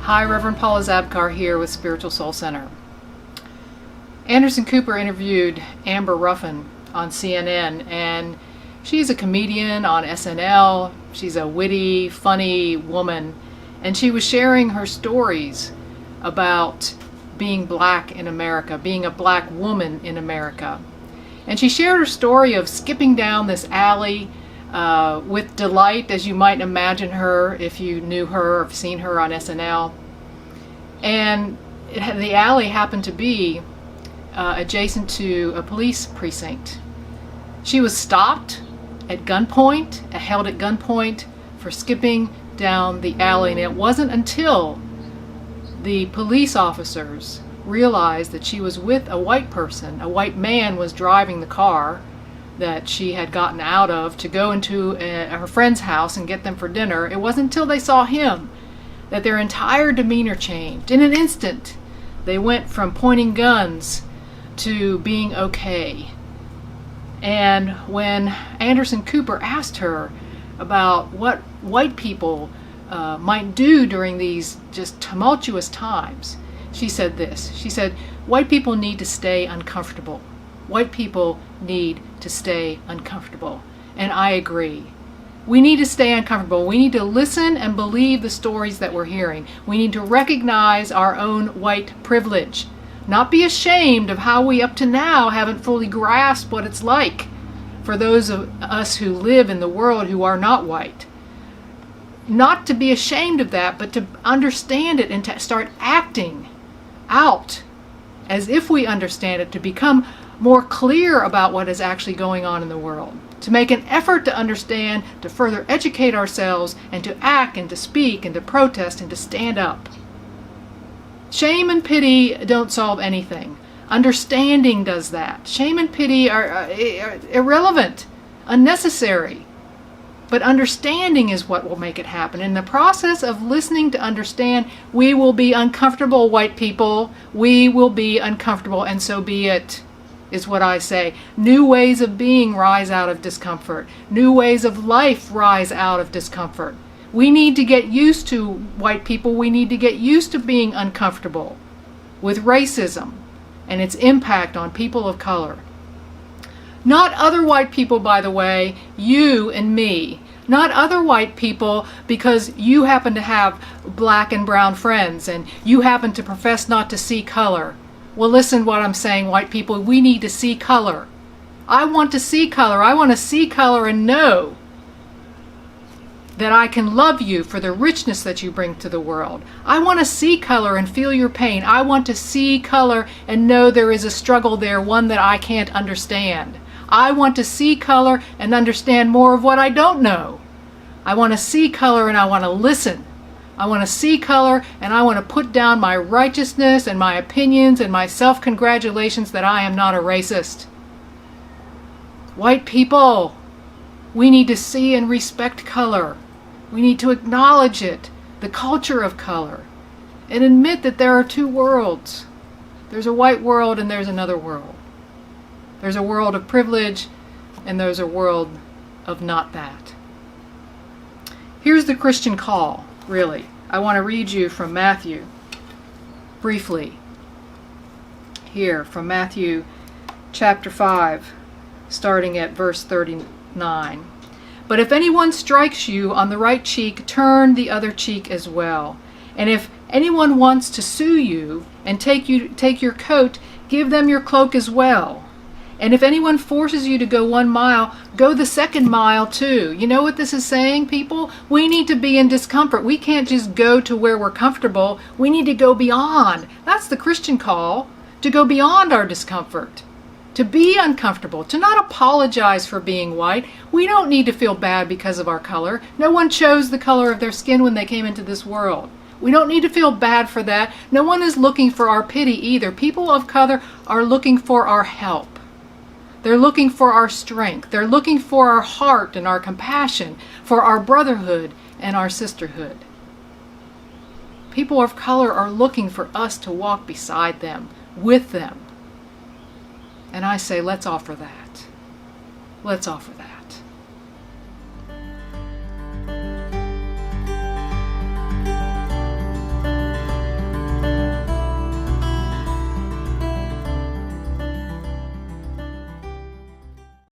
Hi, Reverend Paula Zabkar here with Spiritual Soul Center. Anderson Cooper interviewed Amber Ruffin on CNN, and she's a comedian on SNL. She's a witty, funny woman, and she was sharing her stories about being black in America, being a black woman in America. And she shared her story of skipping down this alley with delight, as you might imagine her if you knew her or have seen her on SNL. And the alley happened to be adjacent to a police precinct. She was stopped at gunpoint, held at gunpoint for skipping down the alley, and it wasn't until the police officers realized that she was with a white person, a white man was driving the car that she had gotten out of to go into her friend's house and get them for dinner. It wasn't until they saw him that their entire demeanor changed. In an instant, they went from pointing guns to being okay. And when Anderson Cooper asked her about what white people might do during these just tumultuous times, she said this. She said, white people need to stay uncomfortable. White people need to stay uncomfortable. And I agree. We need to stay uncomfortable. We need to listen and believe the stories that we're hearing. We need to recognize our own white privilege. Not be ashamed of how we up to now haven't fully grasped what it's like for those of us who live in the world who are not white. Not to be ashamed of that, but to understand it and to start acting out as if we understand it, to become more clear about what is actually going on in the world, to make an effort to understand, to further educate ourselves, and to act and to speak and to protest and to stand up. Shame and pity don't solve anything. Understanding does that. Shame and pity are irrelevant, unnecessary. But understanding is what will make it happen. In the process of listening to understand, we will be uncomfortable, white people. We will be uncomfortable, and so be it, is what I say. New ways of being rise out of discomfort. New ways of life rise out of discomfort. We need to get used to, white people, we need to get used to being uncomfortable with racism and its impact on people of color. Not other white people, by the way, you and me. Not other white people because you happen to have black and brown friends and you happen to profess not to see color. Well, listen what I'm saying, white people. We need to see color. I want to see color. I want to see color and know that I can love you for the richness that you bring to the world. I want to see color and feel your pain. I want to see color and know there is a struggle there, one that I can't understand. I want to see color and understand more of what I don't know. I want to see color and I want to listen. I want to see color and I want to put down my righteousness and my opinions and my self-congratulations that I am not a racist. White people, we need to see and respect color. We need to acknowledge it, the culture of color, and admit that there are two worlds. There's a white world and there's another world. There's a world of privilege and there's a world of not that. Here's the Christian call, really. I want to read you from Matthew briefly. Here, from Matthew chapter 5, starting at verse 39. But if anyone strikes you on the right cheek, turn the other cheek as well. And if anyone wants to sue you and take your coat, give them your cloak as well. And if anyone forces you to go 1 mile, go the 2nd mile too. You know what this is saying, people? We need to be in discomfort. We can't just go to where we're comfortable. We need to go beyond. That's the Christian call, to go beyond our discomfort, to be uncomfortable, to not apologize for being white. We don't need to feel bad because of our color. No one chose the color of their skin when they came into this world. We don't need to feel bad for that. No one is looking for our pity either. People of color are looking for our help. They're looking for our strength. They're looking for our heart and our compassion, for our brotherhood and our sisterhood. People of color are looking for us to walk beside them, with them. And I say, let's offer that. Let's offer that.